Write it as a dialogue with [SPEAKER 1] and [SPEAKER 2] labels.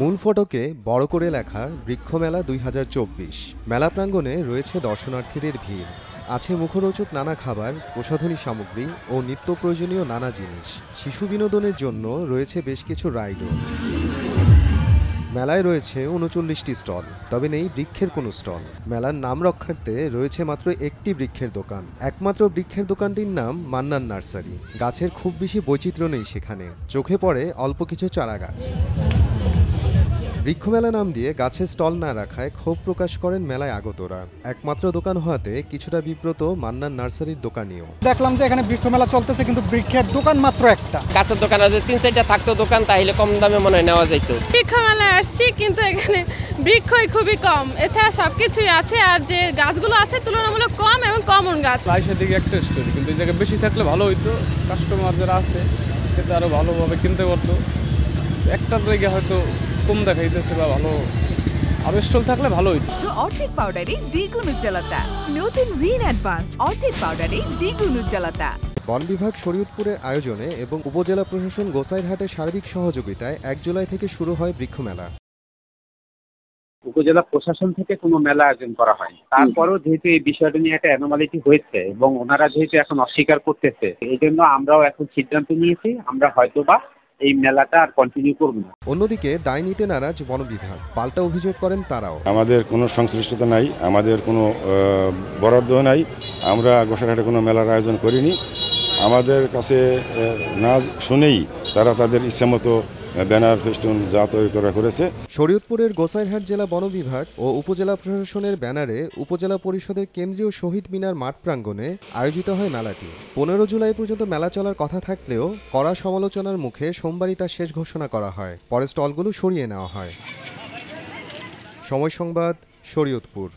[SPEAKER 1] মূল ফটকে বড় করে লেখা বৃক্ষমেলা ২০২৪। মেলা প্রাঙ্গণে রয়েছে দর্শনার্থীদের ভিড়। আছে মুখরোচক নানা খাবার, প্রসাধনী সামগ্রী ও নিত্য প্রয়োজনীয় নানা জিনিস। শিশু বিনোদনের জন্য রয়েছে বেশ কিছু রাইডও। মেলায় রয়েছে ৩৯টি স্টল, তবে নেই বৃক্ষের কোনো স্টল। মেলার নাম রক্ষার্থে রয়েছে মাত্র একটি বৃক্ষের দোকান। একমাত্র বৃক্ষের দোকানটির নাম মান্নান নার্সারি। গাছের খুব বেশি বৈচিত্র্য নেই সেখানে, চোখে পড়ে অল্প কিছু চারা গাছ। বৃক্ষমেলা নাম দিয়ে গাছের স্টল না রাখায় ক্ষোভ প্রকাশ করেন মেলায় আগতরা। একমাত্র দোকান হওয়াতে কিছুটা বিব্রত মান্নান নার্সারির দোকানিও।
[SPEAKER 2] দেখলাম যে এখানে বৃক্ষমেলা চলতেছে, কিন্তু বৃক্ষের দোকান মাত্র একটা।
[SPEAKER 3] গাছের দোকান আছে ৩-৪টা থাকতো দোকান, তাহলে কম দামে মনে হয় নেওয়া যেত।
[SPEAKER 4] বৃক্ষমেলায় আসছি, কিন্তু এখানে বৃক্ষই খুবই কম, এছাড়া সবকিছুই আছে। আর যে গাছগুলো আছে তুলনামূলক কম এবং কমন গাছ।
[SPEAKER 5] আইসা দিকে একটা স্টোরি, কিন্তু এই জায়গায় বেশি থাকলে ভালো হইতো। কাস্টমার যারা আছে সেটা আরো ভালোভাবে কিনতে পারতো। একটা জায়গায় হয়তো কম দেখাইতেছে বা ভালো আরো স্টল থাকলে ভালো হইতো।
[SPEAKER 6] অর্ধেক পাউডারে দ্বিগুণ উজ্জ্বলতা। নতুন রিন অ্যাডভান্সড অর্ধেক পাউডারে দ্বিগুণ উজ্জ্বলতা।
[SPEAKER 1] বন বিভাগ শরীয়তপুরের আয়োজনে এবং উপজেলা প্রশাসন গোসাইরহাটের সার্বিক সহযোগিতায় ১ জুলাই থেকে শুরু হয় বৃক্ষমেলা।
[SPEAKER 7] উপজেলা প্রশাসন থেকে কোনো মেলা আয়োজন করা হয়, তারপরেও যেহেতু এই বিষয়টা নিয়ে একটা অ্যানোমালিটি হয়েছে এবং ওনারা যেহেতু এখন অস্বীকার করতেছে, এই জন্য আমরাও এখন সিদ্ধান্ত নিয়েছি আমরা হয়তোবা এই মেলাটা আর কন্টিনিউ করব না।
[SPEAKER 1] অন্যদিকে দায় নিতে নারাজ বন বিভাগ, পাল্টা অভিযোগ করেন তারাও।
[SPEAKER 8] আমাদের কোনো সংশ্লিষ্টতা নাই, আমাদের কোনো বরাদ্দ নাই, আমরা গোসাইরহাটে কোনো মেলার আয়োজন করিনি। আমাদের কাছে না শুনেই তারা তাদের ইচ্ছামতো ব্যানার ফেস্টুন যা তৈরি করেছে।
[SPEAKER 1] শরীয়তপুরের গোসাইরহাট জেলা বন বিভাগ ও উপজেলা প্রশাসনের ব্যানারে উপজেলা পরিষদের কেন্দ্রীয় শহীদ মিনার মাঠ প্রাঙ্গণে আয়োজিত হয় মেলাটি। ১৫ জুলাই পর্যন্ত মেলা চলার কথা থাকলেও কড়া সমালোচনার মুখে সোমবারই তার শেষ ঘোষণা করা হয়। পরে স্টলগুলো সরিয়ে নেওয়া হয়। সময় সংবাদ, শরীয়তপুর।